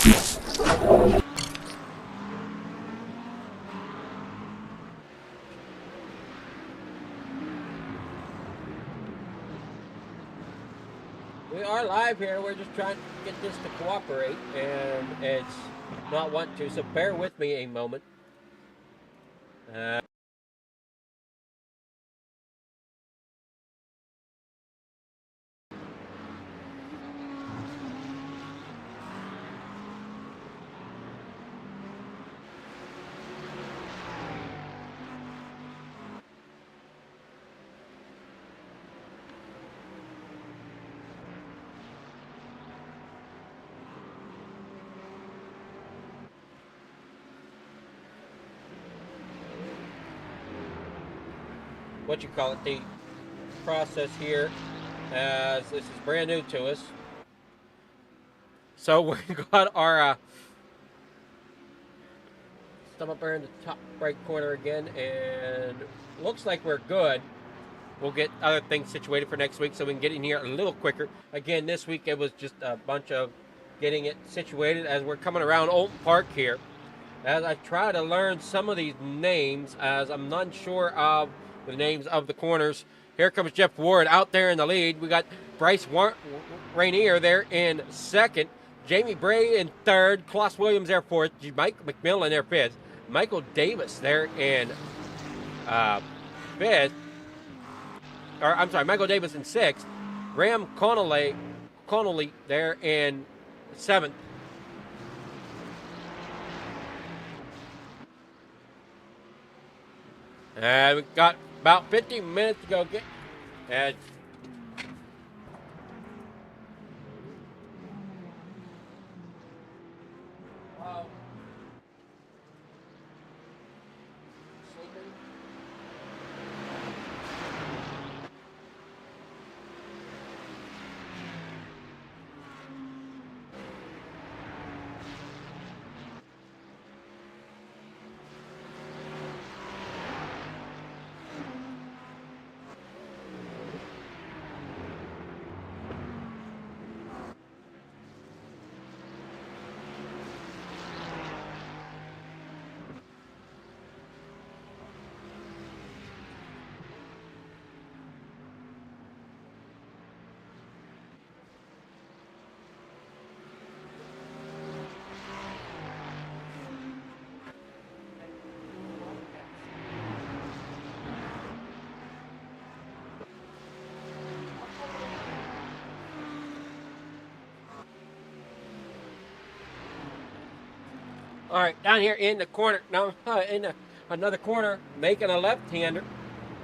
We are live here. We're just trying to get this to cooperate, and it's not want to, so bear with me a moment. What you call it, the process here, as this is brand new to us. So we got our stuff up there in the top right corner again, and looks like we're good. We'll get other things situated for next week so we can get in here a little quicker. Again, this week it was just a bunch of getting it situated as we're coming around Oulton Park here. As I try to learn some of these names, as I'm not sure of the names of the corners. Here comes Jeff Ward out there in the lead. We got Bryce Rainier there in second. Jamie Bray in third. Klaus Williams there fourth. Mike McMillan there fifth. Michael Davis there in fifth. Or I'm sorry, Michael Davis in sixth. Graham Connolly there in seventh. And we've got about 15 minutes to go get. And all right, down here in the corner, no, in another corner, making a left-hander,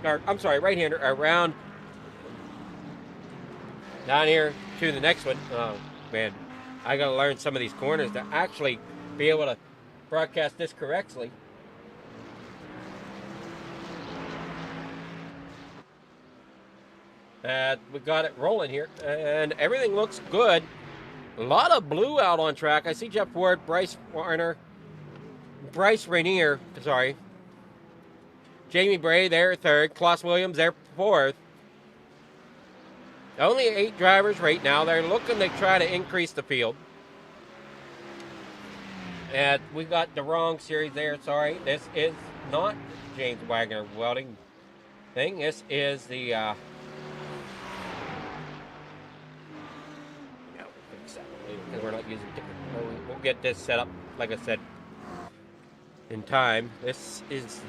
or I'm sorry, right-hander around down here to the next one. Oh man, I gotta learn some of these corners to actually be able to broadcast this correctly. We got it rolling here, and everything looks good. A lot of blue out on track. I see Jeff Ward, Bryce Rainier, sorry. Jamie Bray there third. Klaus Williams there fourth. Only 8 drivers right now. They're looking to try to increase the field. And we got the wrong series there, sorry. This is not James Wagner welding thing. This is the we'll fix that because we're not using different. We'll get this set up, like I said, in time. This is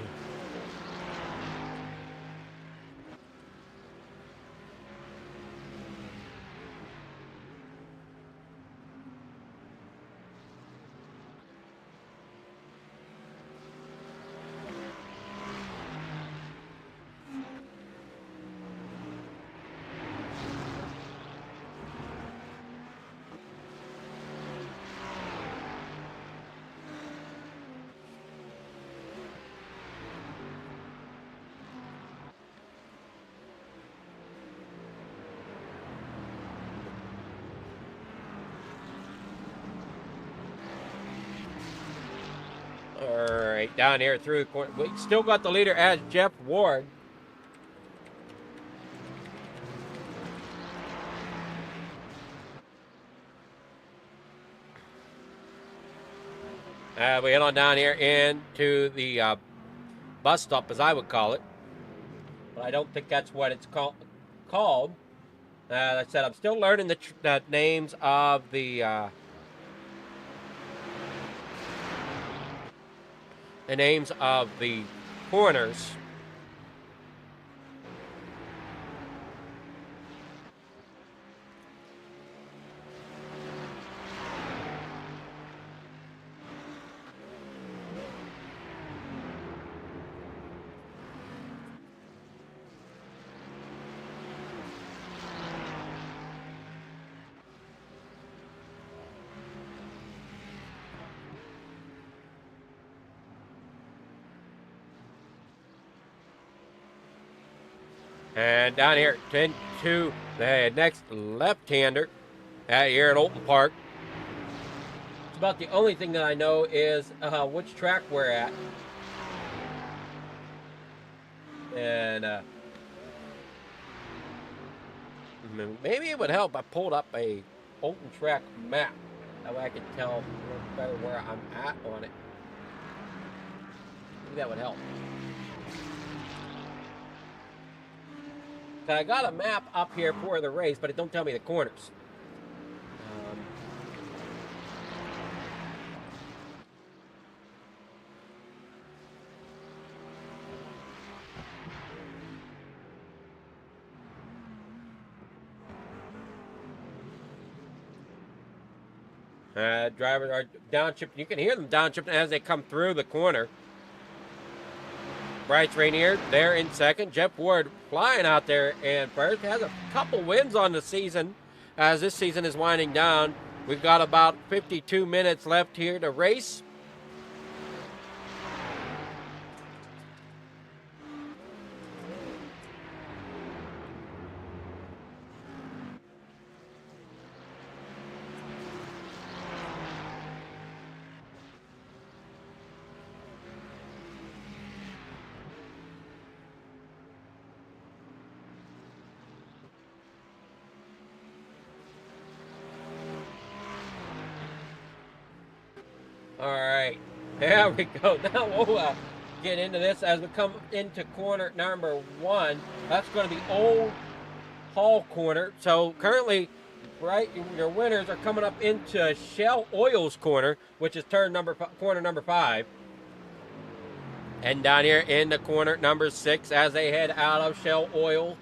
all right, down here through the corner. We still got the leader as Jeff Ward. We head on down here into the bus stop, as I would call it. But I don't think that's what it's called. Like I said, I'm still learning the names of the corners. And down here into the next left-hander here at Oulton Park. It's about the only thing that I know is which track we're at. And maybe it would help if I pulled up a Oulton track map. That way I could tell a little better where I'm at on it. Maybe that would help. I got a map up here for the race, but it don't tell me the corners. Drivers are downshifting. You can hear them downshifting as they come through the corner. Bryce Rainier there in second. Jeff Ward flying out there in first. Has a couple wins on the season as this season is winding down. We've got about 52 minutes left here to race. All right, there we go. Now we'll get into this as we come into corner number 1. That's going to be Old Hall corner. So currently, right, your winners are coming up into Shell Oil's corner, which is corner number 5. And down here in the corner number 6 as they head out of Shell Oil.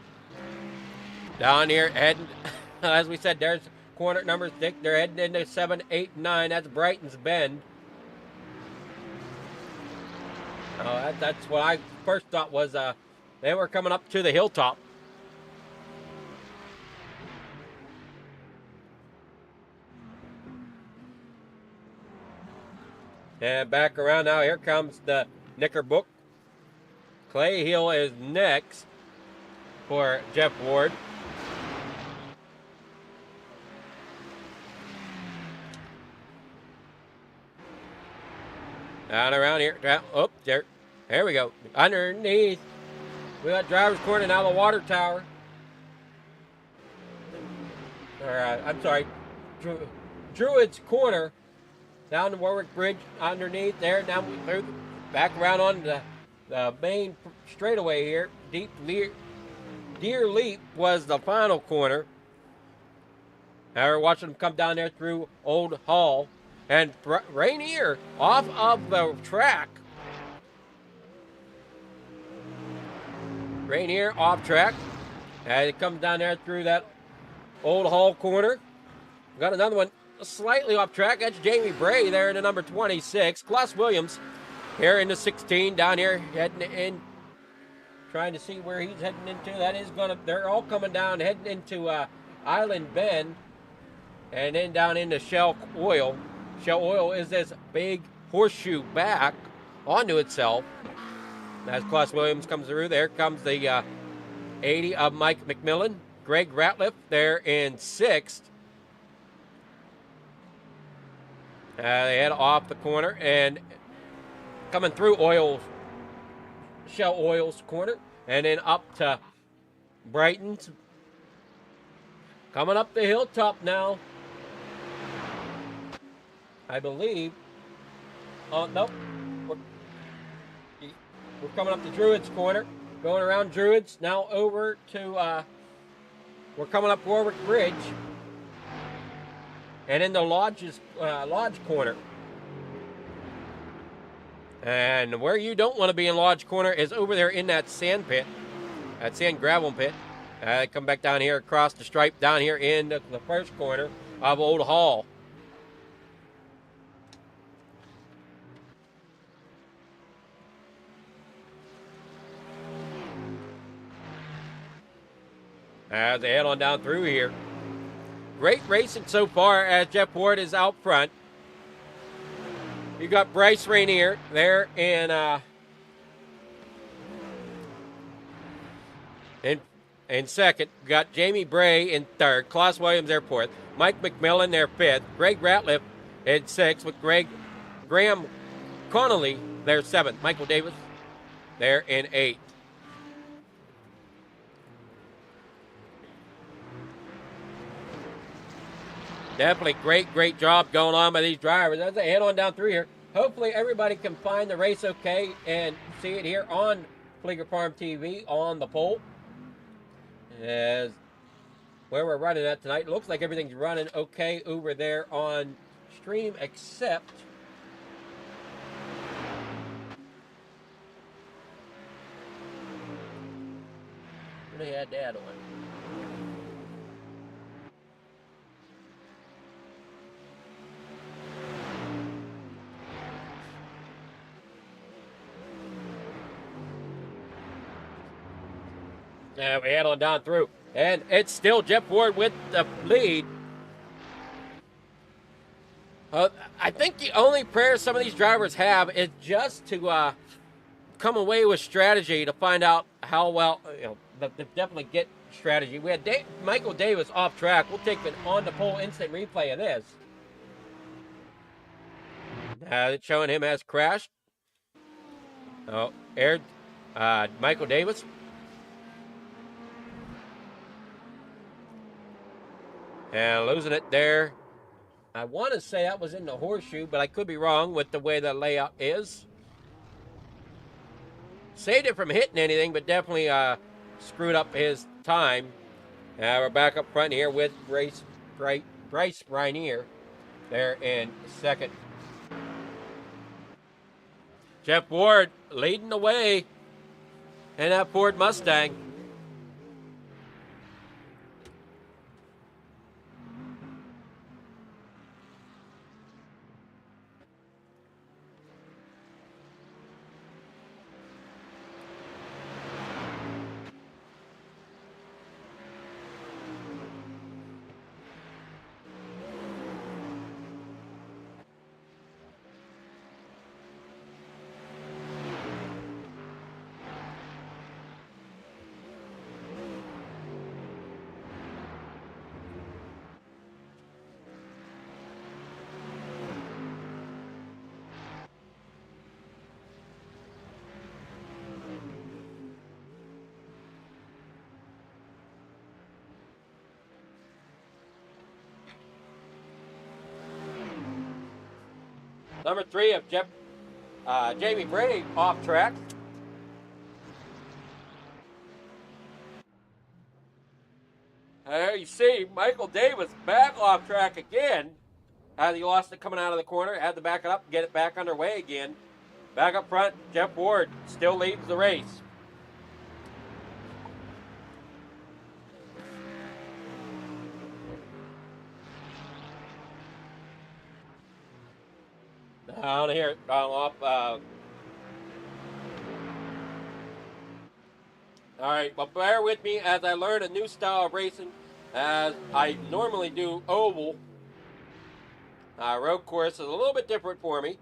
Down here heading, as we said, there's corner number 6. They're heading into 7, 8, 9. That's Brighton's Bend. That's what I first thought was they were coming up to the hilltop. And back around now, here comes the Knickerbook. Clay Hill is next for Jeff Ward. Down around here. Oh, there we go. Underneath. We got driver's corner, now the water tower. All right, I'm sorry. Druid's corner. Down the Warwick Bridge underneath there. Now we through back around on the main straightaway here. Deer Leap was the final corner. Now we're watching them come down there through Old Hall. And Rainier off of the track. Rainier off track. And it comes down there through that Old Hall corner. We got another one slightly off track. That's Jamie Bray there in the number 26. Plus Williams here in the 16 down here heading in. Trying to see where he's heading into. That is going to, they're all coming down heading into Island Bend. And then down into Shell Oil. Shell Oil is this big horseshoe back onto itself. As Claus Williams comes through, there comes the 80 of Mike McMillan. Greg Ratliff there in 6th. They head off the corner and coming through Shell Oil's corner and then up to Brighton's. Coming up the hilltop now. I believe Nope. We're, we're coming up to Druid's Corner. Going around Druid's. Now over to, we're coming up Warwick Bridge. And in the Lodge Corner. And where you don't want to be in Lodge Corner is over there in that sand pit. That sand gravel pit. Come back down here across the stripe down here in the first corner of Old Hall. As they head on down through here. Great racing so far as Jeff Ward is out front. You got Bryce Rainier there in second. You got Jamie Bray in third. Klaus Williams there fourth. Mike McMillan there fifth. Greg Ratliff in sixth with Graham Connolly there seventh. Michael Davis there in eighth. Definitely great job going on by these drivers as they head on down through here. Hopefully everybody can find the race okay and see it here on Flieger Farm TV on the pole. As where we're running at tonight, it looks like everything's running okay over there on stream except they had that on. Yeah, we head on down through. And it's still Jeff Ward with the lead. I think the only prayer some of these drivers have is just to come away with strategy to find out how well, they definitely get strategy. We had Michael Davis off track. We'll take an on-the-pole instant replay of this. It's showing him has crashed. Oh, Michael Davis. And losing it there. I want to say that was in the horseshoe, but I could be wrong with the way the layout is. Saved it from hitting anything, but definitely screwed up his time. We're back up front here with Bryce Rainier there in second. Jeff Ward leading the way in that Ford Mustang. Number 3 of Jamie Bray off track. There you see Michael Davis back off track again. As he lost it coming out of the corner, had to back it up and get it back underway again. Back up front, Jeff Ward still leads the race. Down here, off. All right, well, bear with me as I learn a new style of racing. As I normally do oval. Road course is a little bit different for me.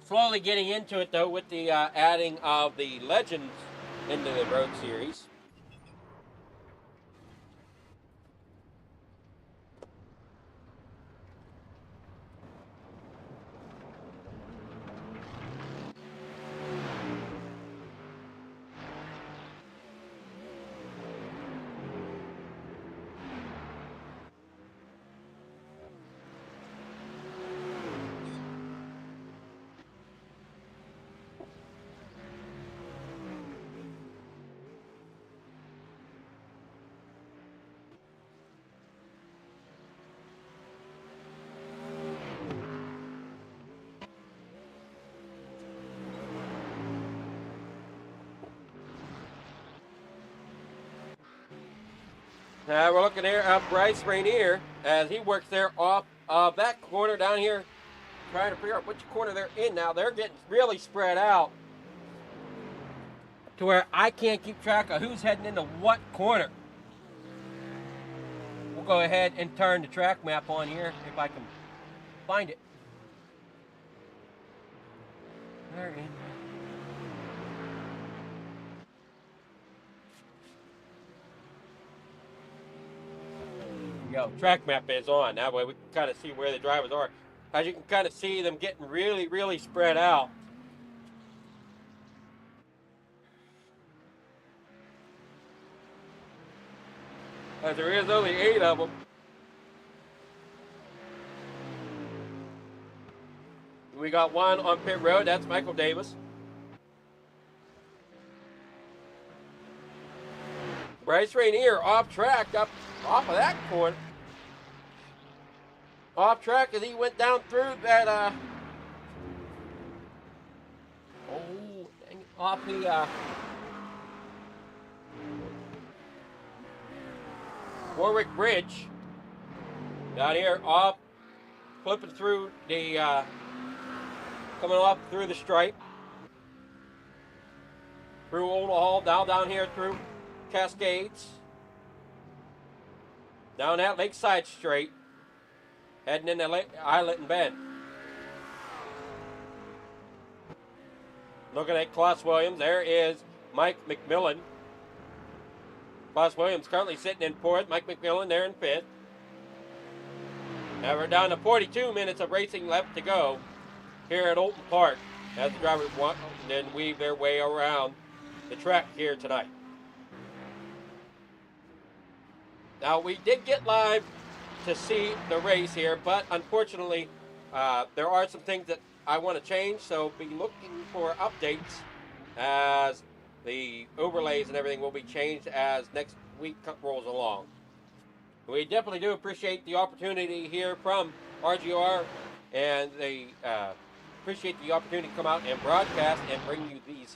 Slowly getting into it, though, with the adding of the Legends into the road series. We're looking here at Bryce Rainier as he works there off of that corner down here, trying to figure out which corner they're in now. They're getting really spread out to where I can't keep track of who's heading into what corner. We'll go ahead and turn the track map on here if I can find it. There it is. Go. Track map is on. That way we can kind of see where the drivers are. As you can kind of see them getting really, really spread out. As there is only 8 of them. We got one on pit road. That's Michael Davis. Bryce Rainier off track up off of that corner. Off track as he went down through that off the Warwick Bridge. Down here off flipping through the coming off through the stripe. Through Oulton Hall, down here through Cascades. Down that Lakeside Straight. Heading into Islet and Bend. Looking at Klaus Williams, there is Mike McMillan. Klaus Williams currently sitting in 4th. Mike McMillan there in 5th. Now we're down to 42 minutes of racing left to go here at Oulton Park as the drivers want and then weave their way around the track here tonight. Now we did get live to see the race here, but unfortunately there are some things that I want to change, so be looking for updates as the overlays and everything will be changed as next week rolls along. We definitely do appreciate the opportunity here from RGR, and they appreciate the opportunity to come out and broadcast and bring you these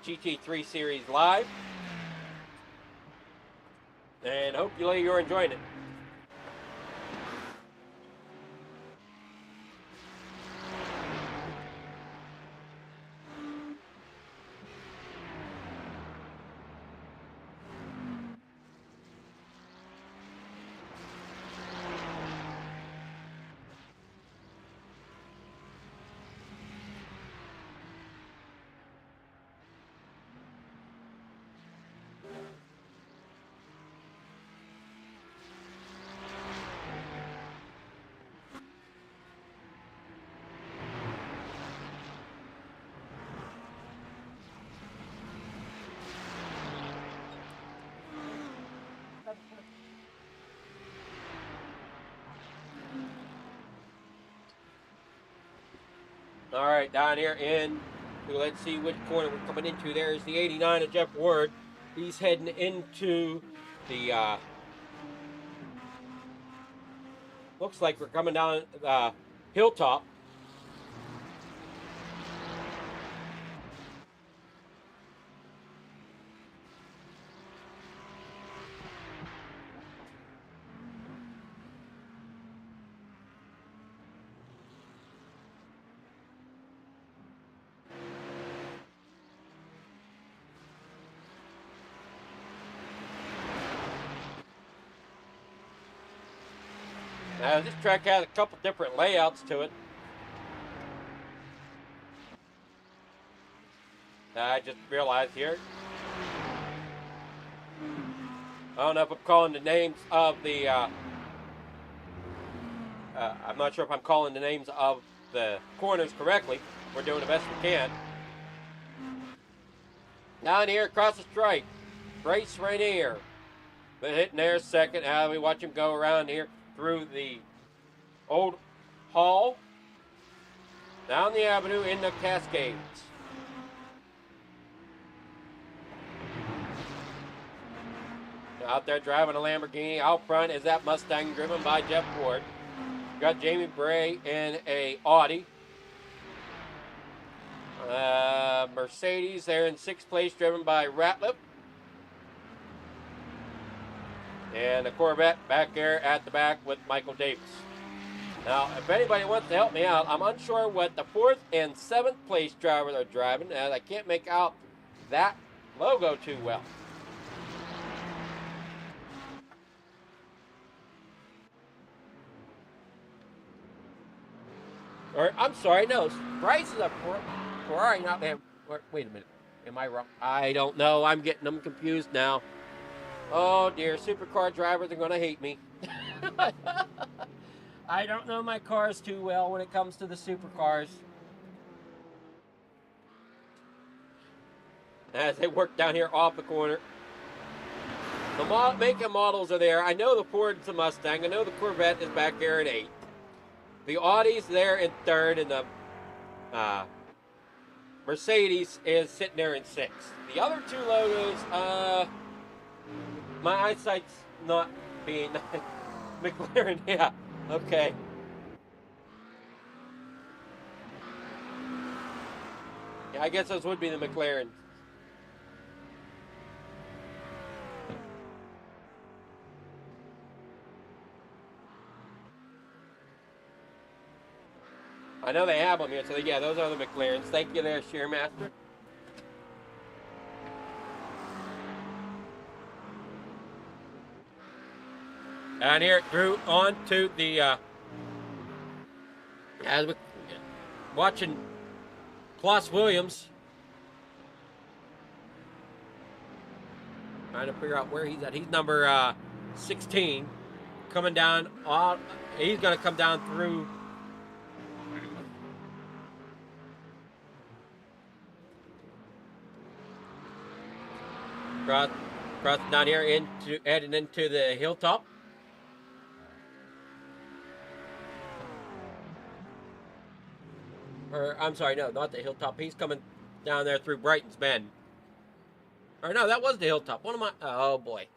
GT3 series live, and hopefully you're enjoying it. All right, down here in, let's see which corner we're coming into. There's the 89 of Jeff Ward. He's heading into the, looks like we're coming down Hilltop. Now this track has a couple different layouts to it. I just realized here. I don't know if I'm calling the names of the, I'm not sure if I'm calling the names of the corners correctly. We're doing the best we can. Down here across the stripe, Bryce Rainier. Been hitting there second. Now we watch him go around here through the Old Hall, down the avenue into Cascades. Out there driving a Lamborghini. Out front is that Mustang driven by Jeff Ward. Got Jamie Bray in a Audi. Mercedes there in 6th place driven by Ratliff. And the Corvette back there at the back with Michael Davis. Now, if anybody wants to help me out, I'm unsure what the 4th and 7th place drivers are driving, as I can't make out that logo too well. Or, I'm sorry, no, Bryce is a Ferrari, not him. Wait a minute. Am I wrong? I don't know. I'm getting them confused now. Oh, dear. Supercar drivers are going to hate me. I don't know my cars too well when it comes to the supercars. As they work down here off the corner. The make and models are there. I know the Ford's a Mustang. I know the Corvette is back there in 8th. The Audi's there in 3rd, and the Mercedes is sitting there in 6th. The other 2 logos, my eyesight's not being McLaren, yeah, okay. Yeah, I guess those would be the McLarens. I know they have them here, so yeah, those are the McLarens. Thank you there, Shearmaster. And here through on to the, as we're watching Klaus Williams. Trying to figure out where he's at. He's number 16. Coming down, he's going to come down through. Cross down here heading into the hilltop. Or, I'm sorry, no, not the hilltop. He's coming down there through Brighton's Bend. Or, no, that was the hilltop. What am I? Oh, boy.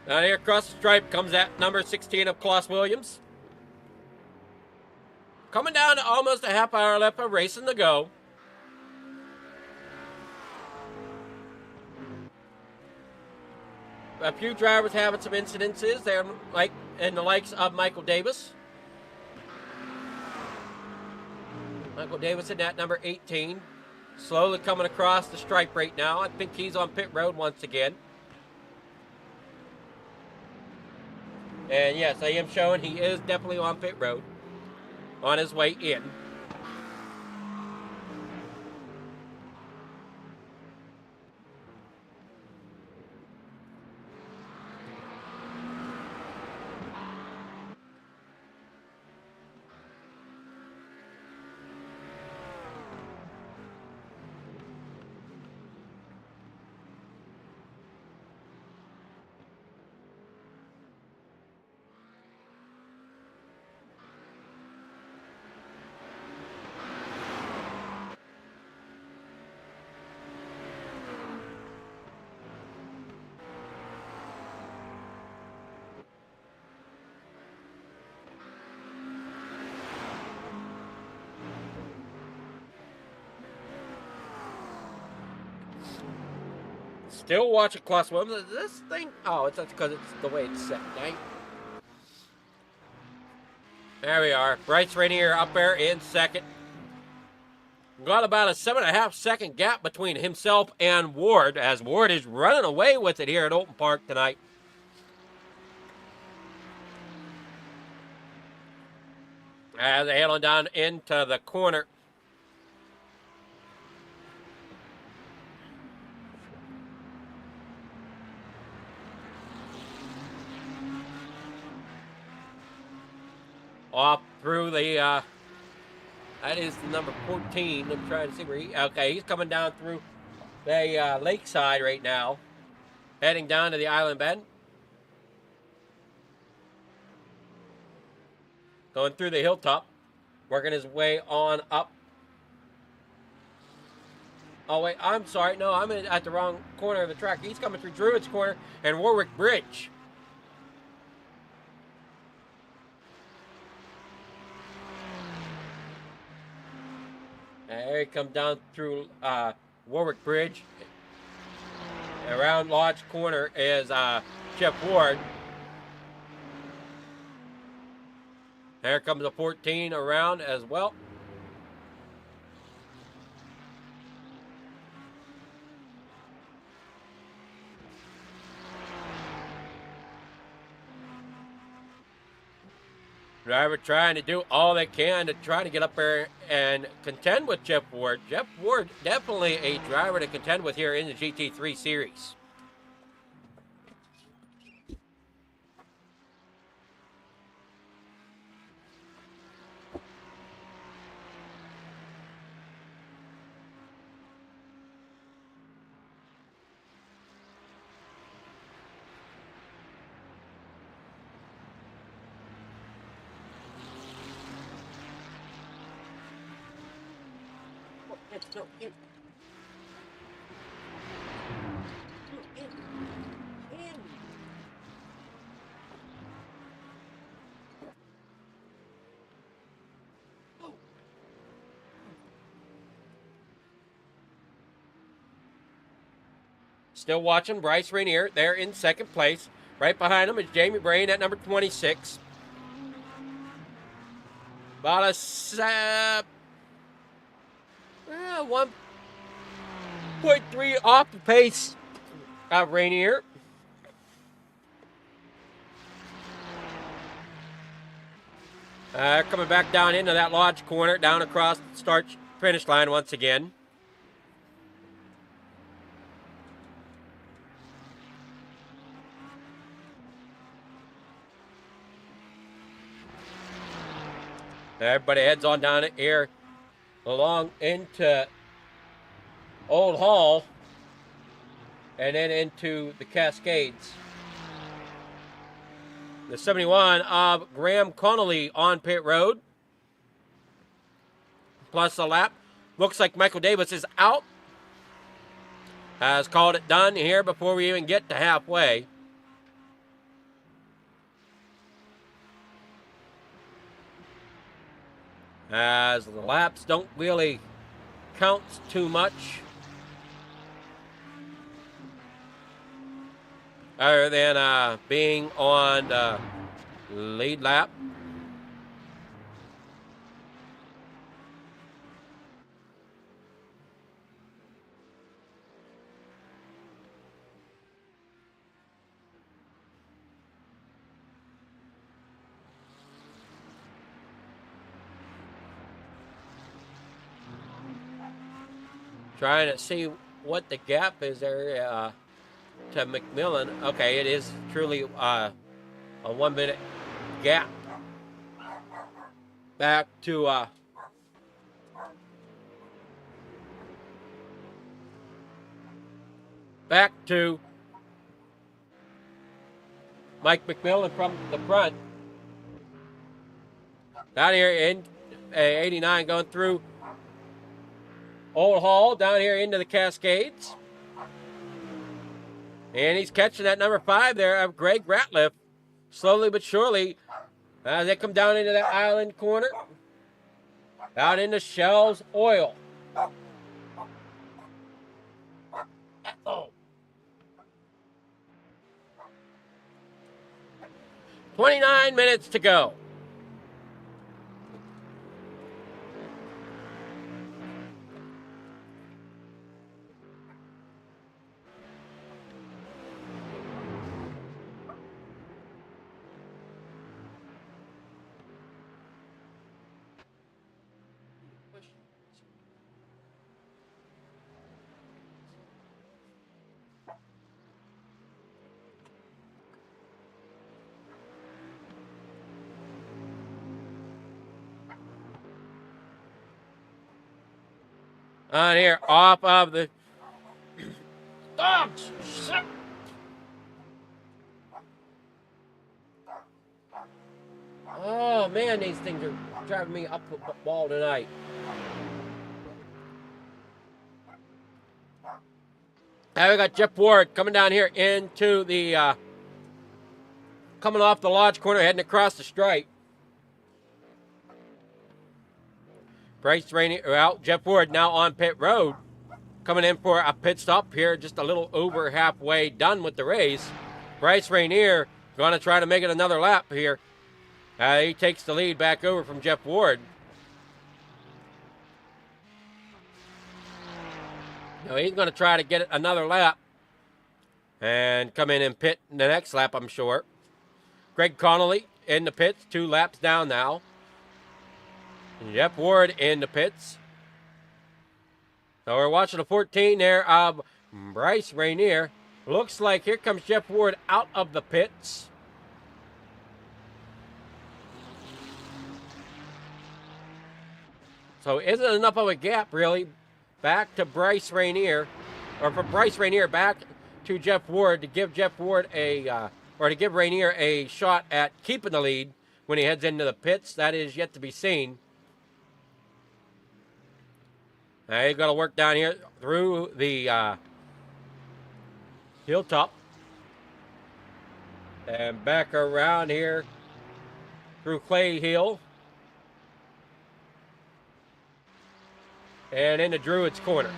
Down here across the stripe comes that number 16 of Klaus Williams. Coming down to almost a half hour left of racing to go. A few drivers having some incidences there, like in the likes of Michael Davis. Michael Davis in that number 18. Slowly coming across the stripe right now. I think he's on pit road once again. And yes, I am showing he is definitely on pit road. On his way in. Still watching Klaus Williams. This thing, oh, it's because it's the way it's set, dang. There we are. Bryce Rainier up there in second. Got about a 7.5 second gap between himself and Ward, as Ward is running away with it here at Oulton Park tonight. As they head on down into the corner. Off through the, that is the number 14. I'm trying to see where he, okay, he's coming down through the lakeside right now. heading down to the island bend. Going through the hilltop, working his way on up. Oh, wait, I'm sorry. No, I'm at the wrong corner of the track. He's coming through Druids Corner and Warwick Bridge. There he comes down through Warwick Bridge. Around Lodge Corner is Jeff Ward. There comes a 14 around as well. Driver trying to do all they can to try to get up there and contend with Jeff Ward. Jeff Ward, definitely a driver to contend with here in the GT3 series. Still watching Bryce Rainier there in second place. Right behind him is Jamie Brain at number 26. About a 1.3 off the pace of Rainier. Coming back down into that Lodge Corner, down across the start-finish line once again. Everybody heads on down here along into Old Hall and then into the Cascades. The 71 of Graham Connolly on pit road. Plus a lap. Looks like Michael Davis is out. Has called it done here before we even get to halfway. As the laps don't really count too much. Other than being on the lead lap. Trying to see what the gap is there to McMillan. Okay, it is truly a 1 minute gap. Back to Mike McMillan from the front. Down here in 89 going through Old Hall down here into the Cascades. And he's catching that number 5 there of Greg Ratliff. Slowly but surely as they come down into that island corner. Out into Shell's Oil. Uh-oh. 29 minutes to go. On here, off of the... Oh, shit. Oh man, these things are driving me up the wall tonight. Now we got Jeff Ward coming down here into the, coming off the lodge corner, heading across the stripe. Bryce Rainier, well, Jeff Ward now on pit road, coming in for a pit stop here, just a little over halfway done with the race. Bryce Rainier going to try to make it another lap here. He takes the lead back over from Jeff Ward. Now he's going to try to get another lap and come in and pit the next lap, I'm sure. Greg Connolly in the pits, 2 laps down now. Jeff Ward in the pits. So we're watching the 14 there of Bryce Rainier. Looks like here comes Jeff Ward out of the pits. So isn't enough of a gap, really, back to Bryce Rainier, or from Bryce Rainier back to Jeff Ward to give Jeff Ward a, or to give Rainier a shot at keeping the lead when he heads into the pits. That is yet to be seen. Now he's going to work down here through the hilltop and back around here through Clay Hill and into Druid's Corner.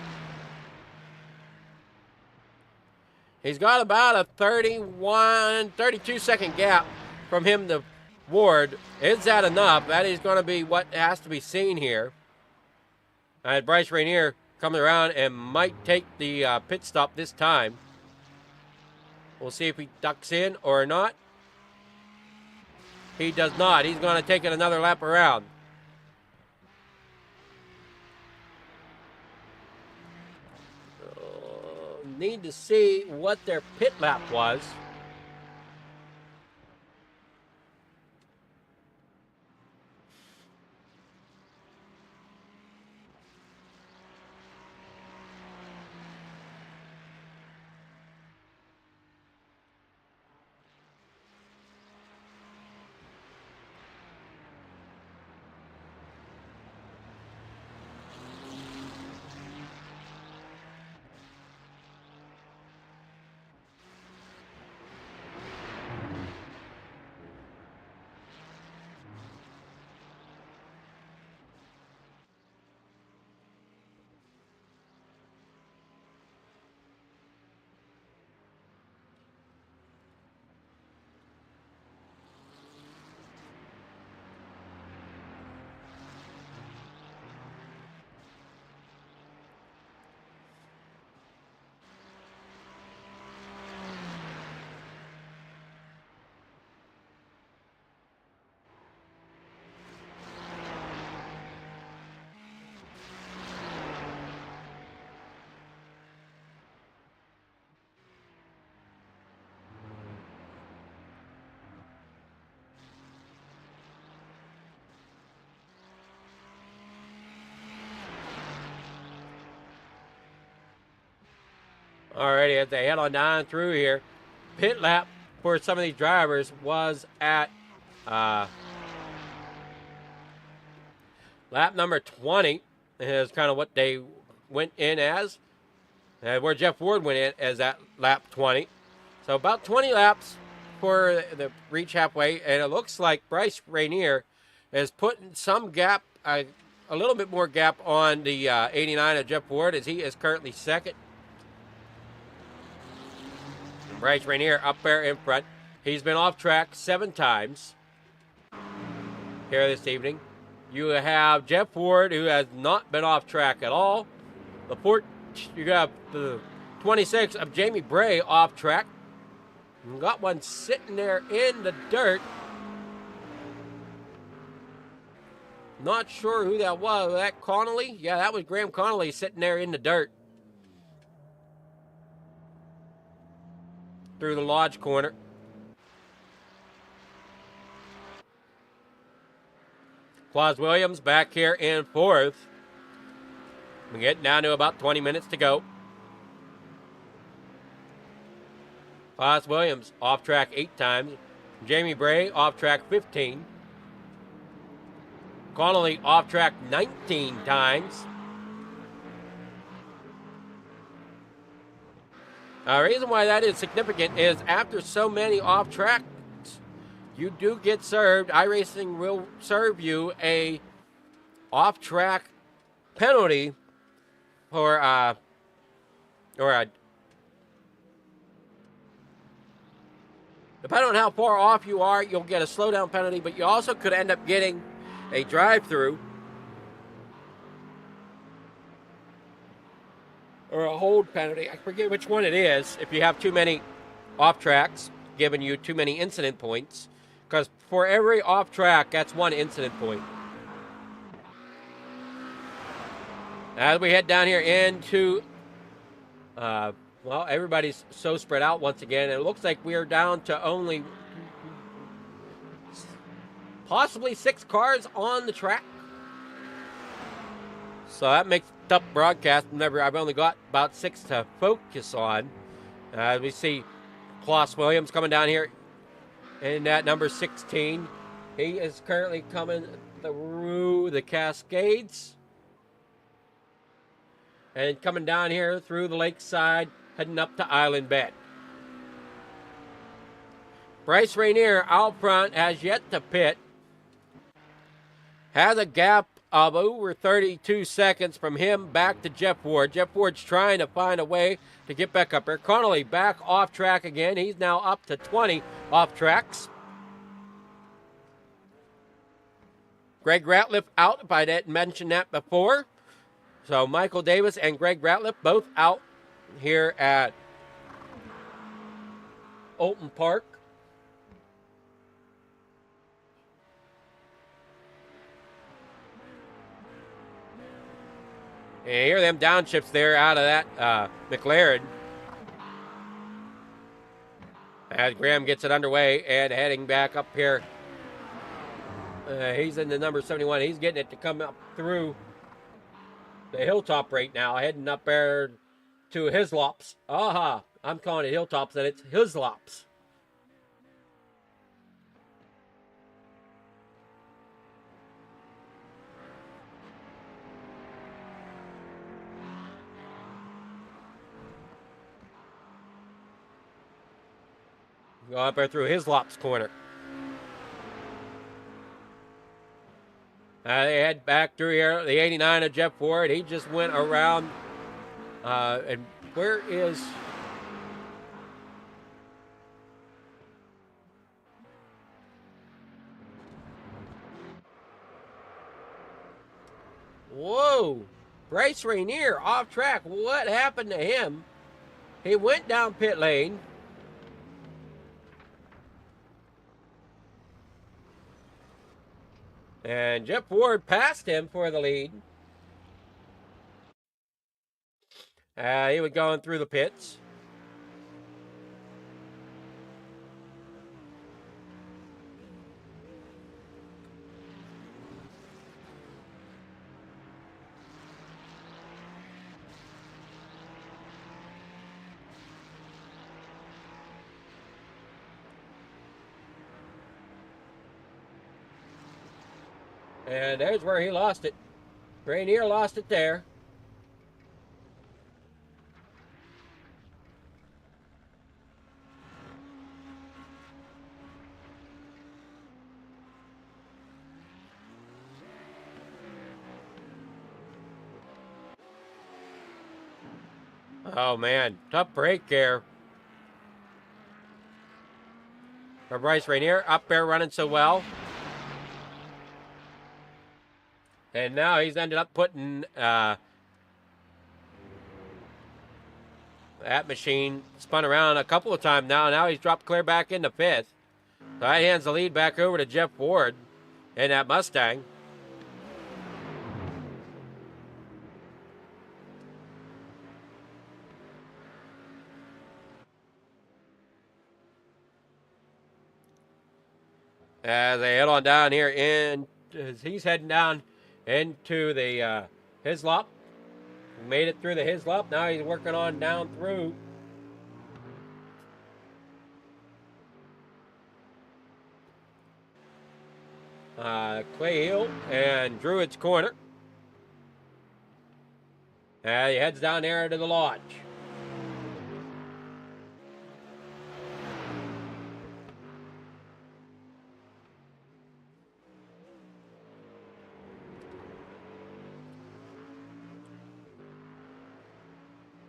He's got about a 32 second gap from him to Ward. Is that enough? That is going to be what has to be seen here. Bryce Rainier coming around and might take the pit stop this time. We'll see if he ducks in or not. He does not. He's going to take it another lap around. Need to see what their pit lap was. Alrighty, as they head on down through here, pit lap for some of these drivers was at lap number 20 is kind of what they went in as, where Jeff Ward went in as at lap 20. So about 20 laps for the reach halfway, and it looks like Bryce Rainier is putting some gap, a little bit more gap on the 89 of Jeff Ward, as he is currently second. Bryce Rainier up there in front. He's been off track 7 times here this evening. You have Jeff Ward, who has not been off track at all. You got the 26 of Jamie Bray off track. You got one sitting there in the dirt. Not sure who that was. Was that Connolly? Yeah, that was Graham Connolly sitting there in the dirt. Through the lodge corner. Claus Williams back here in 4th. We're getting down to about 20 minutes to go. Claus Williams off track 8 times. Jamie Bray off track 15. Connolly off track 19 times. The reason why that is significant is after so many off tracks, you do get served. iRacing will serve you a off track penalty for depending on how far off you are, you'll get a slowdown penalty, but you also could end up getting a drive-through or a hold penalty. I forget which one it is. If you have too many off tracks, giving you too many incident points, because for every off track, that's one incident point. As we head down here into, well, everybody's so spread out once again. It looks like we are down to only possibly 6 cars on the track. So that makes it tough broadcast. Remember, I've only got about 6 to focus on. We see Klaus Williams coming down here in that number 16. He is currently coming through the Cascades. And coming down here through the lakeside, heading up to Island Bend. Bryce Rainier out front has yet to pit. Has a gap of over 32 seconds from him back to Jeff Ward. Jeff Ward's trying to find a way to get back up here. Connolly back off track again. He's now up to 20 off tracks. Greg Ratliff out, if I didn't mention that before. So Michael Davis and Greg Ratliff both out here at Oulton Park. And you hear them downshifts there out of that McLaren. As Graham gets it underway and heading back up here. He's in the number 71. He's getting it to come up through the hilltop right now, heading up there to Hislops. Aha, I'm calling it hilltops, and it's Hislops. Go up there through Hislops corner. They head back through here. The 89 of Jeff Ward. He just went around. And where is... Whoa. Bryce Rainier off track. What happened to him? He went down pit lane. And Jeff Ward passed him for the lead. He was going through the pits. And there's where he lost it. Rainier lost it there. Oh, man. Tough break there for Bryce Rainier. Up there running so well. And now he's ended up putting that machine spun around a couple of times now. Now he's dropped clear back into 5th. So that hands the lead back over to Jeff Ward in that Mustang. As they head on down here, and he's heading down into the Hislop. Made it through the Hislop. Now he's working on down through. Clay Hill and Druid's Corner. He heads down there to the lodge.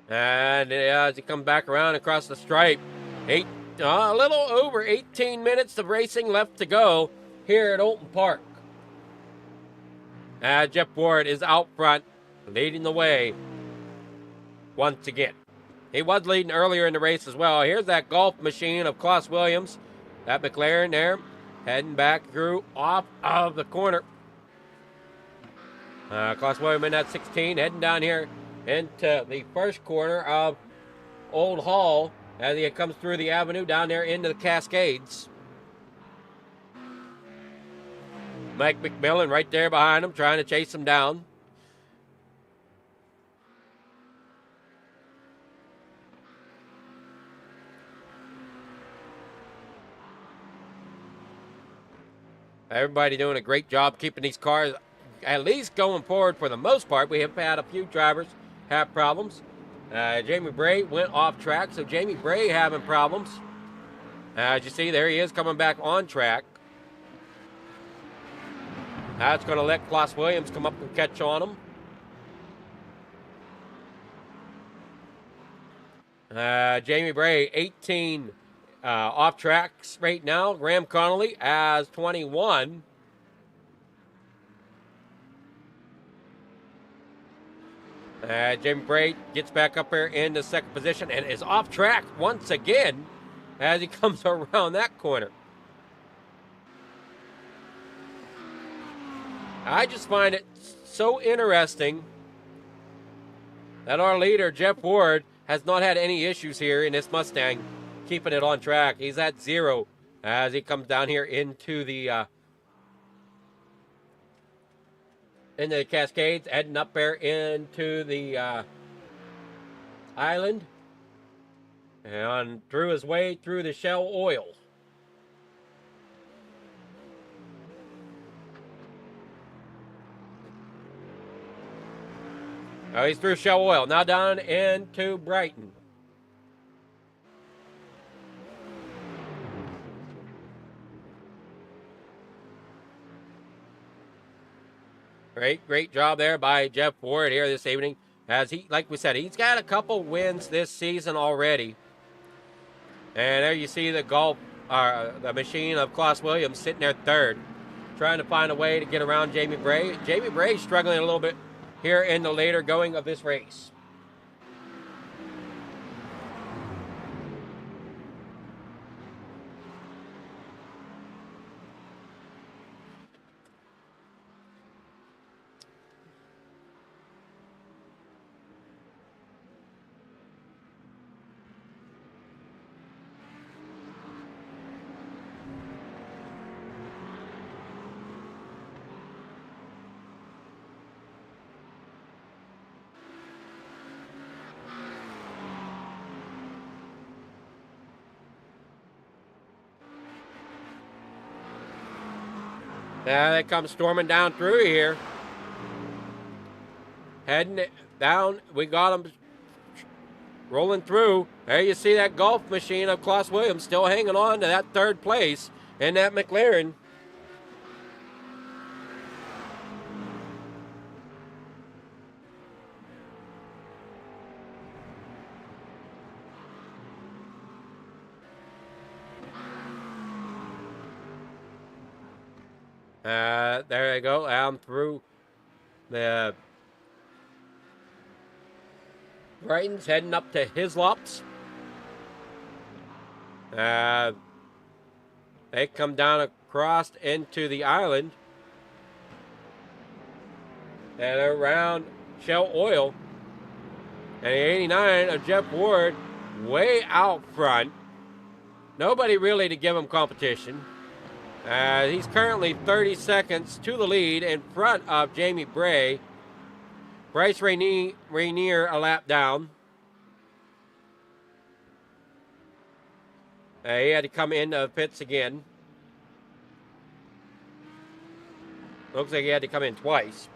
And as he comes back around across the stripe, a little over 18 minutes of racing left to go here at Oulton Park. Jeff Ward is out front, leading the way once again. He was leading earlier in the race as well. Here's that golf machine of Klaus Williams. That McLaren there, heading back through off of the corner. Klaus Williams in that 16, heading down here into the first corner of Old Hall as he comes through the avenue down there into the Cascades. Mike McMillan right there behind him, trying to chase him down. Everybody doing a great job keeping these cars at least going forward for the most part. We have had a few drivers have problems. Jamie Bray went off track, so Jamie Bray having problems. As you see, there he is coming back on track. That's going to let Klaus Williams come up and catch on him. Jamie Bray, 18 off tracks right now. Graham Connolly as 21. Jamie Bray gets back up here in the second position and is off track once again as he comes around that corner. I just find it so interesting that our leader, Jeff Ward, has not had any issues here in this Mustang, keeping it on track. He's at 0 as he comes down here into the Cascades, heading up there into the island and through his way through the Shell Oil. Oh, he's through Shell Oil. Now down into Brighton. Great job there by Jeff Ward here this evening. As he, like we said, he's got a couple wins this season already. And there you see the the machine of Klaus Williams sitting there third, trying to find a way to get around Jamie Bray. Jamie Bray struggling a little bit here in the later going of this race. Now they come storming down through here. Heading down. We got them rolling through. There you see that golf machine of Klaus Williams still hanging on to that third place in that McLaren. There you go, down through the Brighton's heading up to Hislops. They come down across into the island and around Shell Oil. And the 89 of Jeff Ward way out front. Nobody really to give him competition. He's currently 30 seconds to the lead in front of Jamie Bray. Bryce Rainier a lap down. He had to come into the pits again. Looks like he had to come in twice.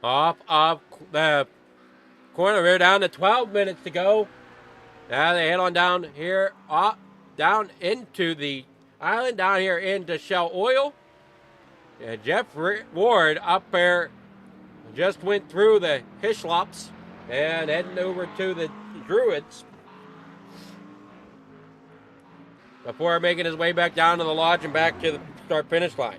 Off the corner. We're down to 12 minutes to go. Now they head on down here, down into the island, down here into Shell Oil. And Jeff Ward up there just went through the Hishlops and heading over to the Druids before making his way back down to the lodge and back to the start-finish line.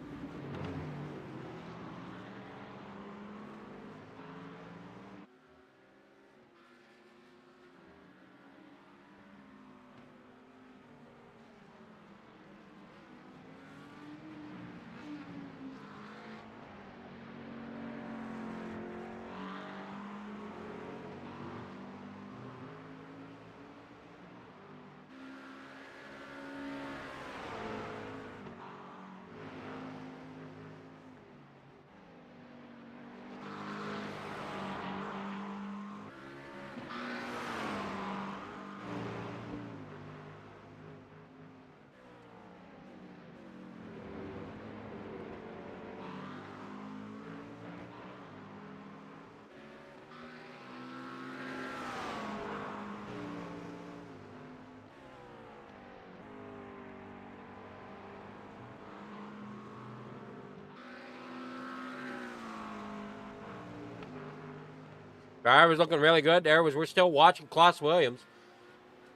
Driver's looking really good. We're still watching Klaus Williams.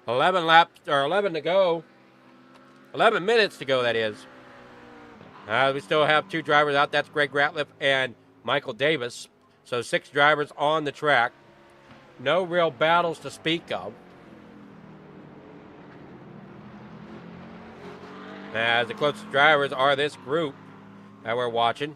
11 laps, or 11 to go. 11 minutes to go, that is. We still have 2 drivers out. That's Greg Ratliff and Michael Davis. So 6 drivers on the track. No real battles to speak of. As the closest drivers are this group that we're watching.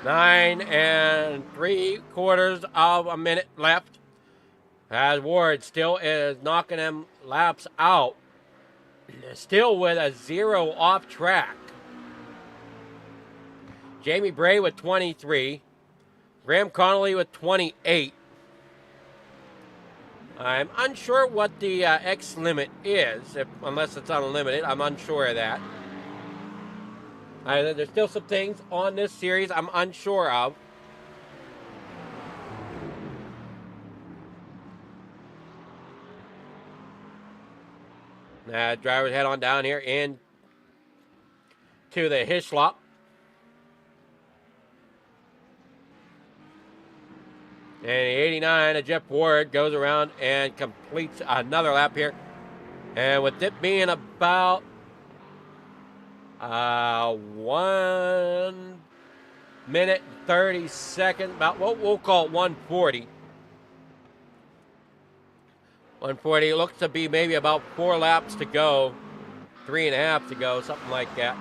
Nine and 3/4 of a minute left. As Ward still is knocking them laps out. Still with a 0 off track. Jamie Bray with 23. Graham Connolly with 28. I'm unsure what the X limit is, unless it's unlimited. I'm unsure of that. There's still some things on this series I'm unsure of. Drivers head on down here in to the Hislop. And the 89 of Jeff Ward goes around and completes another lap here. And with it being about 1 minute 30 seconds, about what we'll call 140. 140 looks to be maybe about 4 laps to go, 3.5 to go, something like that.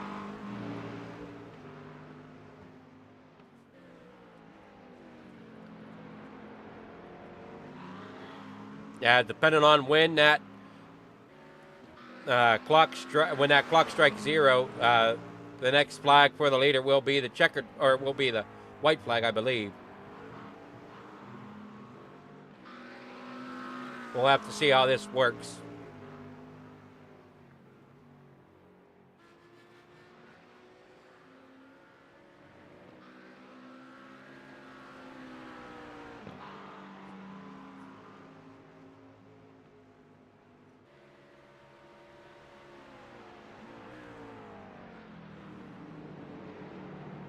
Yeah, depending on when that clock strikes 0, the next flag for the leader will be the checkered, or will be the white flag, I believe. We'll have to see how this works.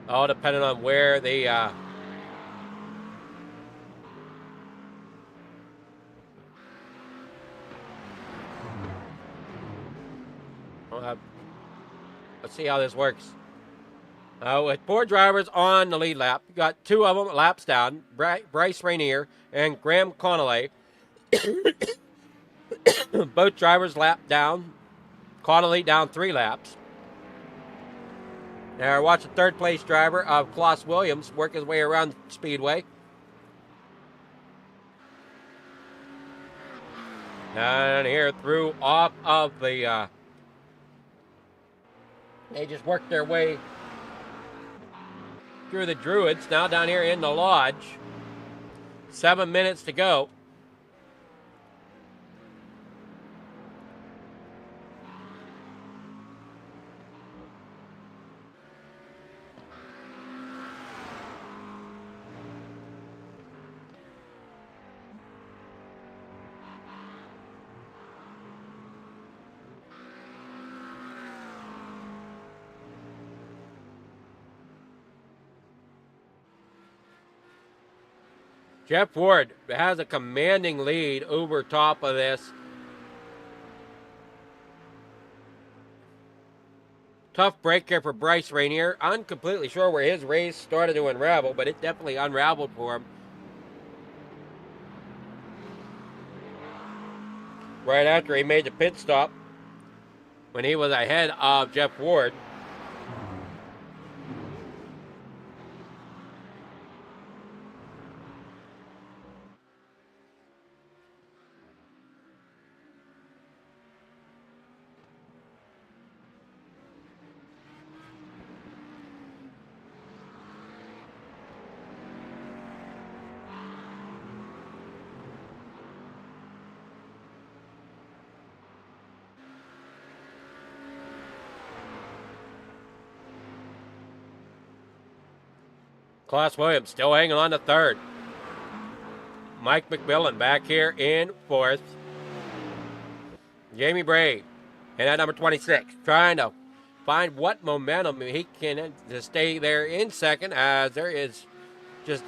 All depending on where the let's see how this works. With 4 drivers on the lead lap, you got 2 of them laps down, Bryce Rainier and Graham Connolly. Both drivers lap down. Connolly down 3 laps. Now watch the third place driver of Klaus Williams work his way around the speedway. And here through off of the, they just worked their way through the Druids. Now down here in the lodge. 7 minutes to go. Jeff Ward has a commanding lead over top of this. Tough break here for Bryce Rainier. I'm completely sure where his race started to unravel, but it definitely unraveled for him. Right after he made the pit stop when he was ahead of Jeff Ward. Klaus Williams still hanging on to third. Mike McMillan back here in fourth. Jamie Bray and at number 26 trying to find what momentum he can to stay there in second, as there is just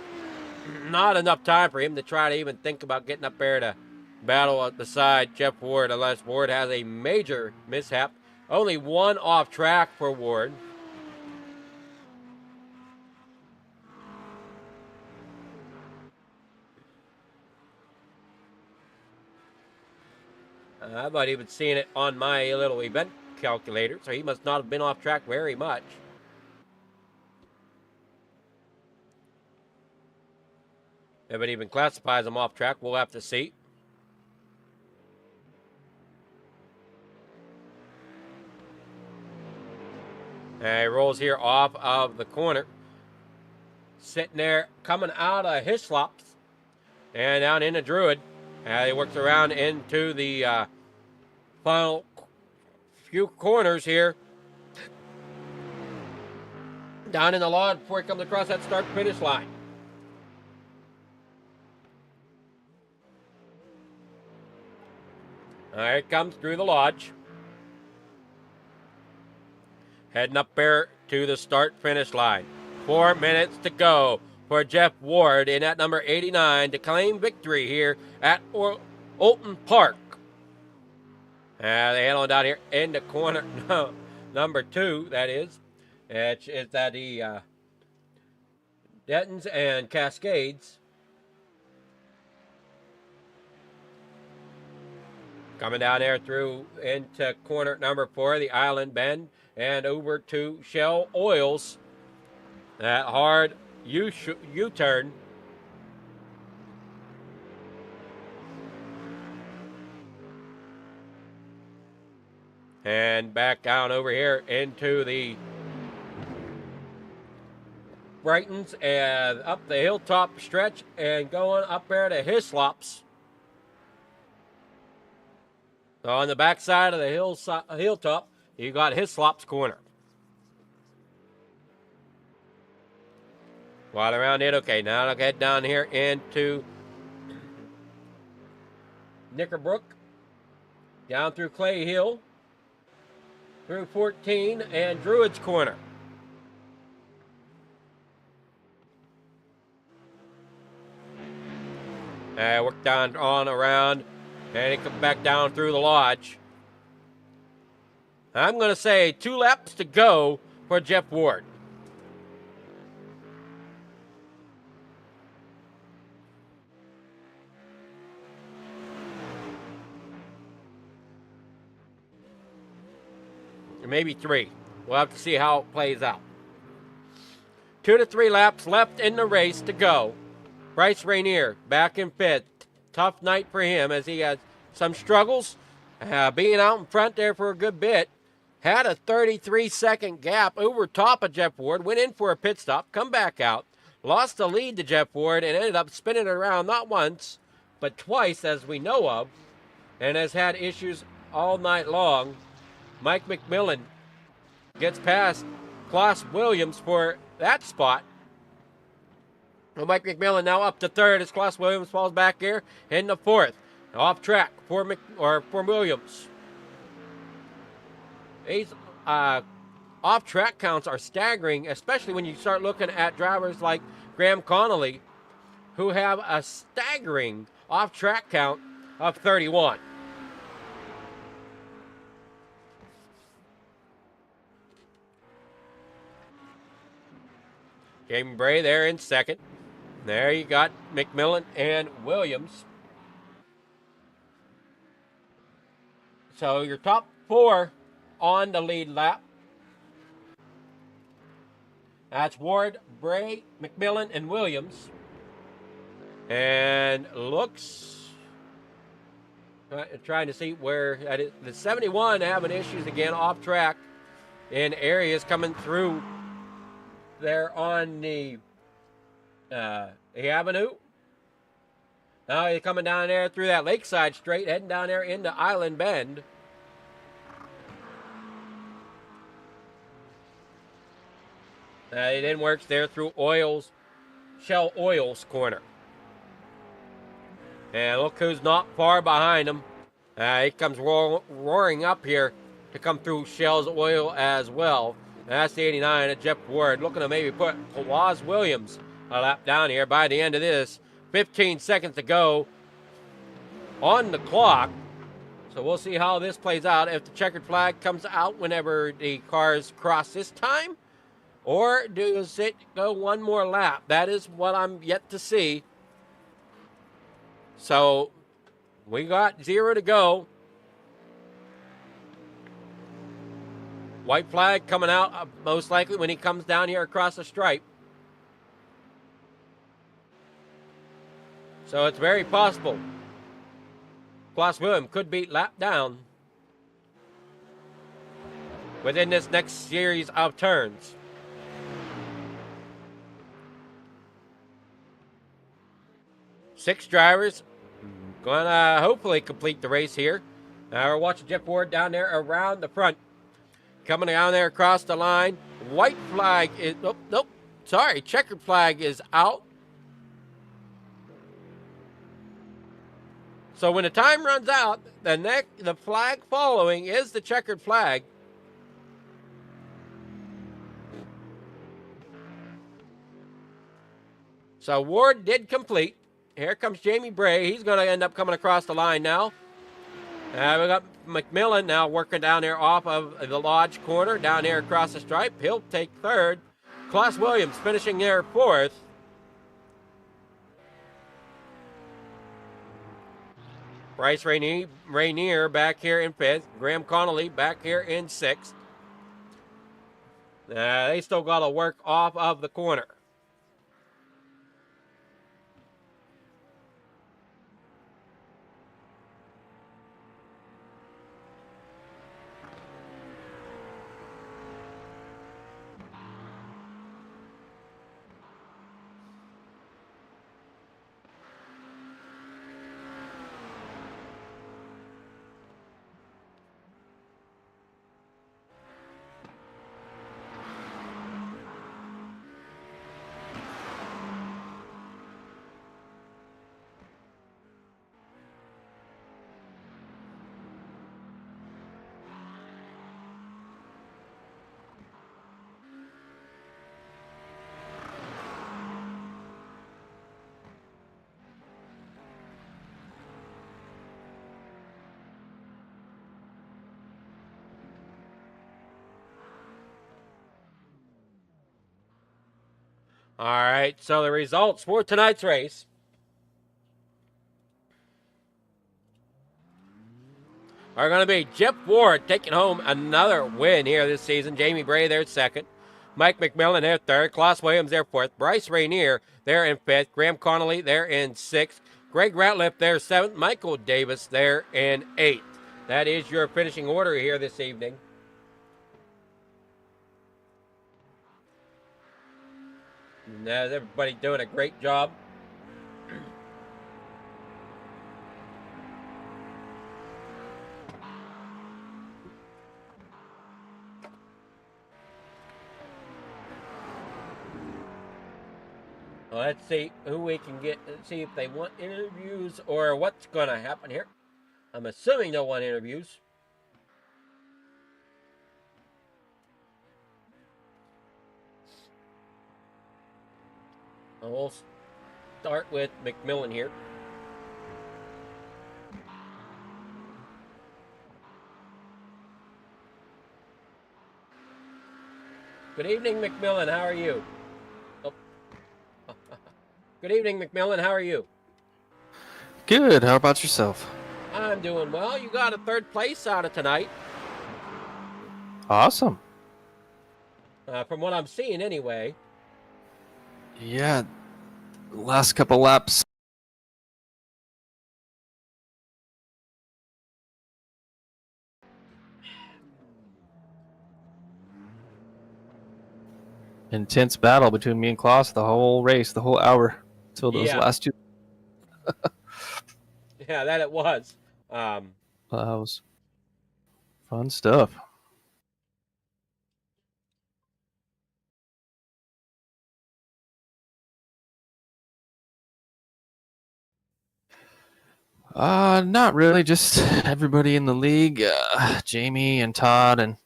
not enough time for him to try to even think about getting up there to battle beside Jeff Ward unless Ward has a major mishap. Only 1 off track for Ward. I'm not even seeing it on my little event calculator, so he must not have been off track very much. If it even classifies him off track, we'll have to see. And he rolls here off of the corner. Sitting there, coming out of Hislops and down into Druid. He works around into the final few corners here. Down in the lodge before he comes across that start-finish line. All right, comes through the lodge. Heading up there to the start-finish line. 4 minutes to go for Jeff Ward in at number 89 to claim victory here at Oulton Park. They head on down here in the corner number 2, that is. It's that he Dettons and Cascades. Coming down there through into corner number 4, the Island Bend, and over to Shell Oils. That hard U-turn. And back down over here into the Brightons and up the hilltop stretch and going up there to Hislops. So on the back side of the hilltop, you got Hislops Corner. While around it, okay, now I'll head down here into Knickerbrook, down through Clay Hill, through 14 and Druids Corner. Work down on around, and it comes back down through the lodge. I'm going to say 2 laps to go for Jeff Ward. Maybe 3. We'll have to see how it plays out. 2 to 3 laps left in the race to go. Bryce Rainier back in 5th. Tough night for him as he has some struggles. Being out in front there for a good bit. Had a 33-second gap over top of Jeff Ward. Went in for a pit stop. Come back out. Lost the lead to Jeff Ward and ended up spinning it around not once, but twice as we know of. And has had issues all night long. Mike McMillan gets past Klaus Williams for that spot. Well, Mike McMillan now up to 3rd as Klaus Williams falls back here in the 4th. Off track for Williams. These off-track counts are staggering, especially when you start looking at drivers like Graham Connolly, who have a staggering off-track count of 31. Jamie Bray there in 2nd. There you got McMillan and Williams. So your top 4 on the lead lap. That's Ward, Bray, McMillan, and Williams. And looks, trying to see where that is. The 71 having issues again off track in areas coming through there on the avenue. Now you're coming down there through that Lakeside Straight, heading down there into Island Bend. It then works there through Shell Oils Corner. And look who's not far behind him. He comes roaring up here to come through Shell's Oil as well. That's the 89 at Jeff Ward. Looking to maybe put Klaus Williams a lap down here by the end of this. 15 seconds to go on the clock. So we'll see how this plays out. If the checkered flag comes out whenever the cars cross this time. Or does it go one more lap? That is what I'm yet to see. So we got 0 to go. White flag coming out most likely when he comes down here across the stripe. So it's very possible Klaus Williams could be lapped down within this next series of turns. Six drivers going to hopefully complete the race here. Now we're watching Jeff Ward down there around the front. Coming down there across the line. White flag is, sorry, checkered flag is out. So when the time runs out, the flag following is the checkered flag. So Ward did complete. Here comes Jamie Bray. He's going to end up coming across the line now. We got McMillan now working down there off of the Lodge corner, down there across the stripe. He'll take 3rd. Klaus Williams finishing there 4th. Bryce Rainier back here in 5th. Graham Connolly back here in 6th. They still got to work off of the corner. All right, so the results for tonight's race. Are going to be Jeff Ward taking home another win here this season. Jamie Bray there 2nd. Mike McMillan there 3rd. Klaus Williams there 4th. Bryce Rainier there in 5th. Graham Connolly there in 6th. Greg Ratliff there 7th. Michael Davis there in 8th. That is your finishing order here this evening. And everybody doing a great job. Well, let's see who we can get. Let's see if they want interviews or what's going to happen here. I'm assuming they'll want interviews. And we'll start with McMillan here. Good evening, McMillan. How are you? Oh. Good evening, McMillan. How are you? Good. How about yourself? I'm doing well. You got a 3rd place out of tonight. Awesome. From what I'm seeing, anyway. Yeah. Last couple laps. Intense battle between me and Klaus the whole race, the whole hour, till those last 2. Yeah, that it was. That was fun stuff. Not really. Just everybody in the league, Jamie and Todd and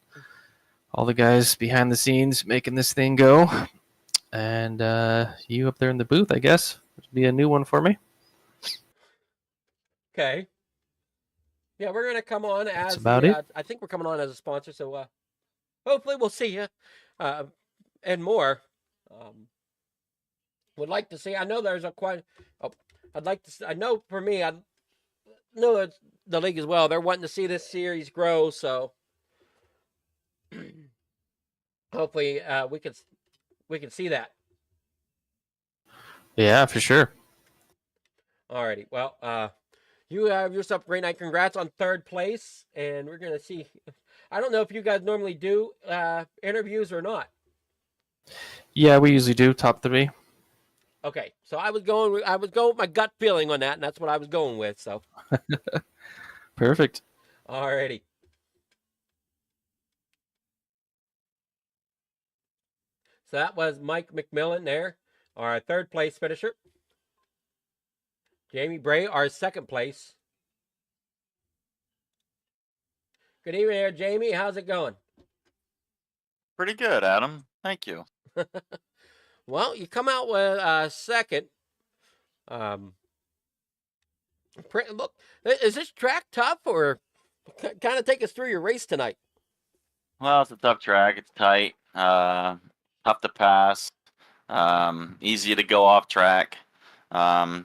all the guys behind the scenes making this thing go. And you up there in the booth, I guess. It'll be a new one for me. Okay. Yeah, we're going to come on as That's about it. I think we're coming on as a sponsor, so hopefully we'll see you and more. Would like to see. I know there's I'd like to. I know for me, I know it's the league as well. They're wanting to see this series grow, so hopefully we can see that. Yeah, for sure. Alrighty. Well, you have yourself a great night. Congrats on 3rd place, and we're gonna see. I don't know if you guys normally do interviews or not. Yeah, we usually do top 3. Okay, so I was going with my gut feeling on that, and that's what I was going with. So, perfect. Alrighty. So that was Mike McMillan there, our 3rd place finisher. Jamie Bray, our 2nd place. Good evening there, Jamie. How's it going? Pretty good, Adam. Thank you. Well, you come out with 2nd. Look, is this track tough, or kind of take us through your race tonight? Well, it's a tough track. It's tight. Tough to pass. Easy to go off track.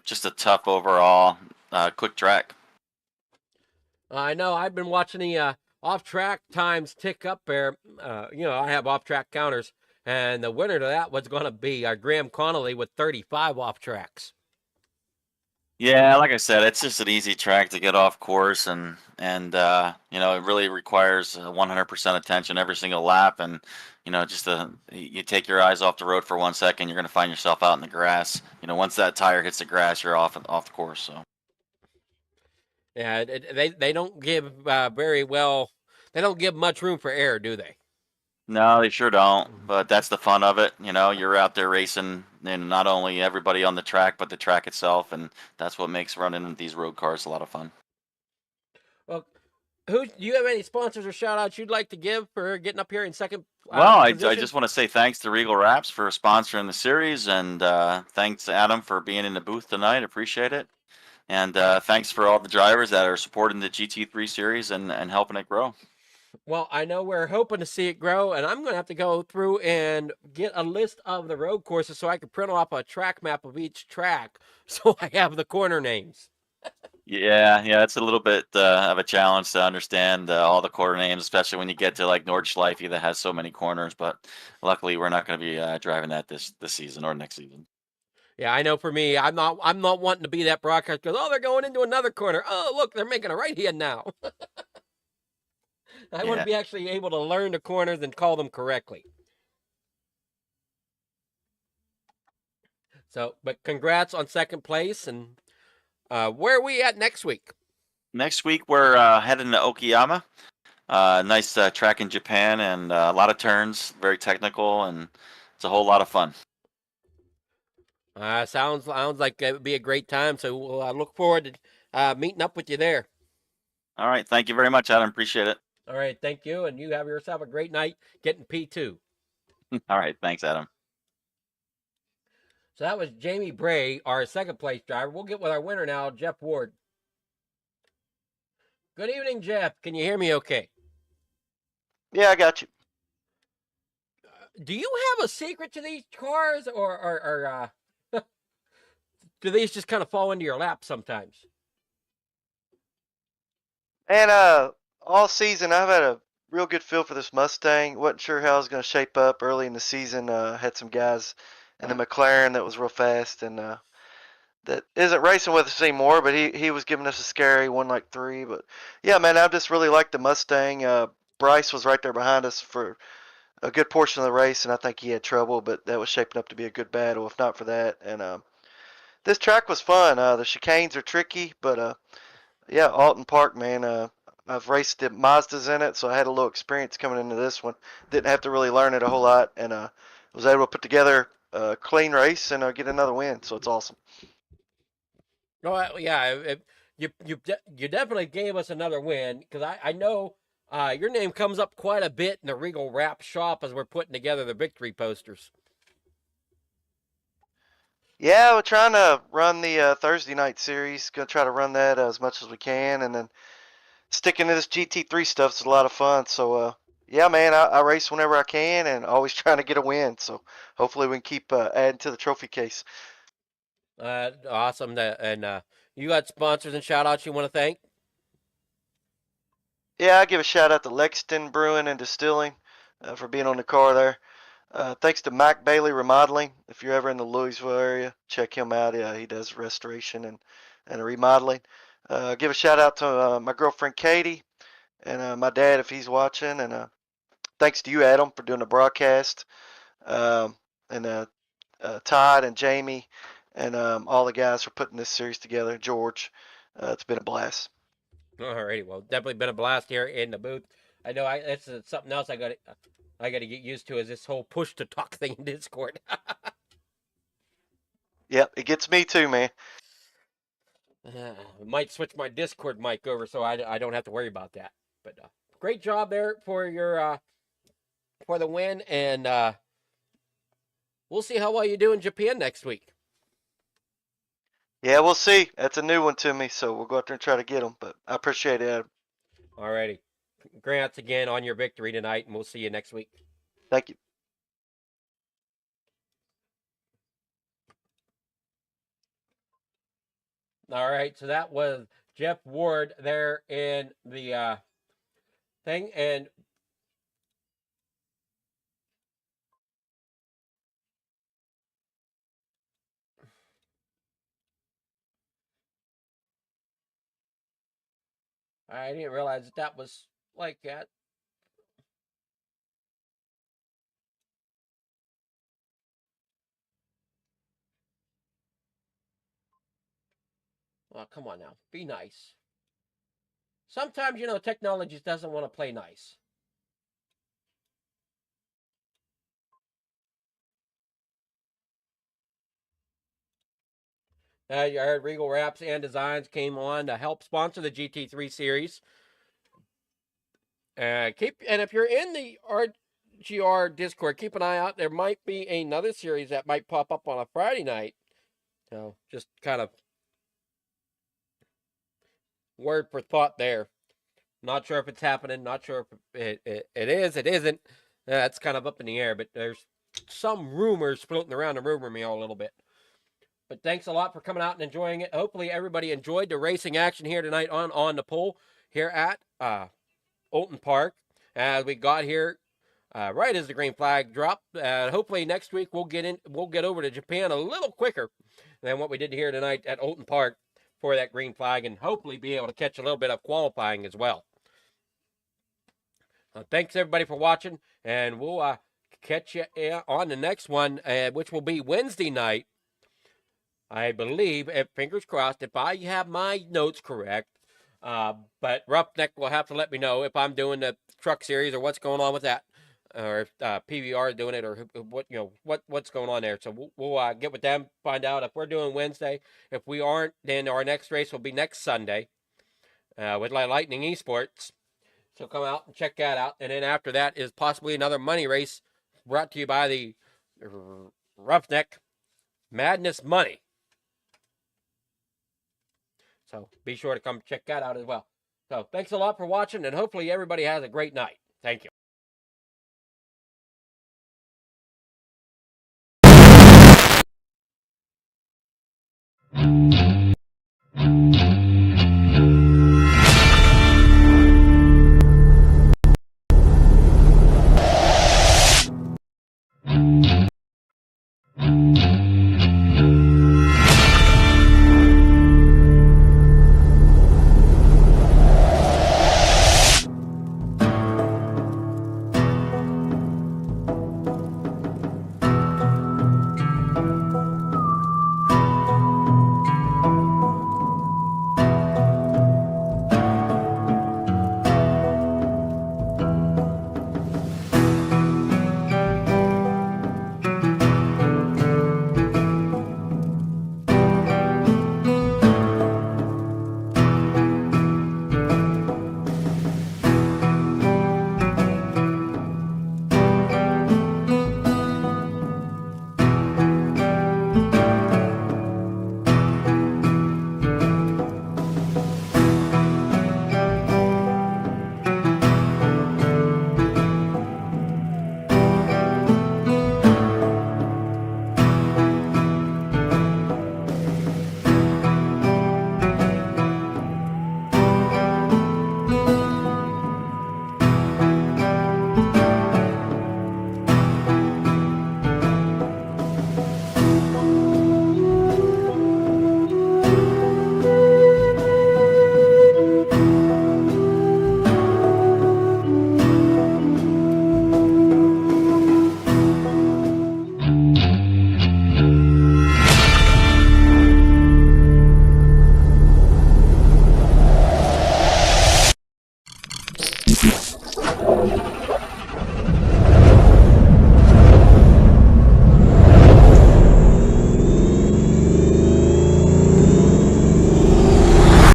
Just a tough overall quick track. I know. I've been watching the off-track times tick up there. I have off-track counters, and the winner to that was going to be Graham Connolly with 35 off-tracks. Yeah, like I said, it's just an easy track to get off course, and it really requires 100% attention every single lap, and just you take your eyes off the road for 1 second, you're going to find yourself out in the grass. Once that tire hits the grass, you're off the course. So Yeah, they don't give very well. They don't give much room for error, do they? no, they sure don't. But that's the fun of it. You're out there racing, and not only everybody on the track, but the track itself, and that's what makes running these road cars a lot of fun. Well, do you have any sponsors or shout outs you'd like to give for getting up here in second Well, I position? just want to say thanks to Regal Wrapz for sponsoring the series, and thanks Adam for being in the booth tonight. Appreciate it. And thanks for all the drivers that are supporting the GT3 series and helping it grow. Well, I know we're hoping to see it grow, and I'm going to have to go through and get a list of the road courses so I can print off a track map of each track so I have the corner names. Yeah, it's a little bit of a challenge to understand all the corner names, especially when you get to like Nordschleife that has so many corners. But luckily, we're not going to be driving that this season or next season. Yeah, I know. For me, I'm not wanting to be that broadcast because they're going into another corner. Oh, look, they're making a right hand now. I want to be actually able to learn the corners and call them correctly. So, but congrats on second place. And where are we at next week? Next week, we're heading to Okayama. Nice track in Japan, and a lot of turns, very technical, and it's a whole lot of fun. Sounds like it would be a great time. So we'll look forward to meeting up with you there. All right. Thank you very much, Adam. Appreciate it. All right. Thank you. And you have yourself a great night getting P2. All right. Thanks, Adam. So that was Jamie Bray, our second place driver. We'll get with our winner now, Jeff Ward. Good evening, Jeff. Can you hear me okay? Yeah, I got you. Do you have a secret to these cars, or do these just kind of fall into your lap sometimes? And all season I've had a real good feel for this Mustang. Wasn't sure how it was going to shape up early in the season. Had some guys in the McLaren that was real fast, and that isn't racing with us anymore, but he was giving us a scary 1-3. But yeah, man, I just really liked the Mustang. Bryce was right there behind us for a good portion of the race, and I think he had trouble, but that was shaping up to be a good battle if not for that. And this track was fun. The chicanes are tricky, but yeah, Oulton Park, man. I've raced the Mazdas in it, so I had a little experience coming into this one. Didn't have to really learn it a whole lot, and was able to put together a clean race and get another win. So it's awesome. No, yeah, you definitely gave us another win because I know your name comes up quite a bit in the Regal Wrapz shop as we're putting together the victory posters. Yeah, we're trying to run the Thursday night series. Gonna try to run that as much as we can, and then sticking to this GT3 stuff is a lot of fun. So yeah, man, I race whenever I can, and always trying to get a win. So hopefully we can keep adding to the trophy case. Awesome. And you got sponsors and shout outs you want to thank? Yeah, I give a shout out to Lexington Brewing and Distilling for being on the car there. Thanks to Mike Bailey Remodeling. If you're ever in the Louisville area, check him out. Yeah, he does restoration and remodeling. Give a shout out to my girlfriend Katie and my dad if he's watching. And thanks to you, Adam, for doing the broadcast. And Todd and Jamie and all the guys for putting this series together. George, it's been a blast. Alrighty, well, definitely been a blast here in the booth. I know that's something else I got to get used to is this whole push to talk thing in Discord. Yep, it gets me too, man. Might switch my Discord mic over so I don't have to worry about that. But great job there for your for the win, and we'll see how well you do in Japan next week. Yeah, we'll see. That's a new one to me, so we'll go out there and try to get them. But I appreciate it, Adam. Alrighty. Congrats again on your victory tonight, and we'll see you next week. Thank you. All right, so that was Jeff Ward there in the thing. And I didn't realize that was like that. Oh, come on now. Be nice. Sometimes, technology just doesn't want to play nice. You heard Regal Wrapz and Designs came on to help sponsor the GT3 series. And if you're in the RGR Discord, keep an eye out. There might be another series that might pop up on a Friday night. So just kind of word for thought there. Not sure if it's happening. Not sure if it is. It isn't. It's kind of up in the air. But there's some rumors floating around the rumor mill a little bit. But thanks a lot for coming out and enjoying it. Hopefully everybody enjoyed the racing action here tonight on the pool here at Oulton Park. As we got here right as the green flag dropped. Hopefully next week we'll get over to Japan a little quicker than what we did here tonight at Oulton Park for that green flag, and hopefully be able to catch a little bit of qualifying as well. Thanks everybody for watching, and we'll catch you on the next one, which will be Wednesday night. I believe, fingers crossed, if I have my notes correct. But Roughneck will have to let me know if I'm doing the truck series or what's going on with that, or if PVR is doing it, or what's going on there. So we'll get with them, find out if we're doing Wednesday. If we aren't, then our next race will be next Sunday with Lightning Esports. So come out and check that out. And then after that is possibly another money race brought to you by the Roughneck Madness Money. So be sure to come check that out as well. So thanks a lot for watching, and hopefully everybody has a great night. Thank you.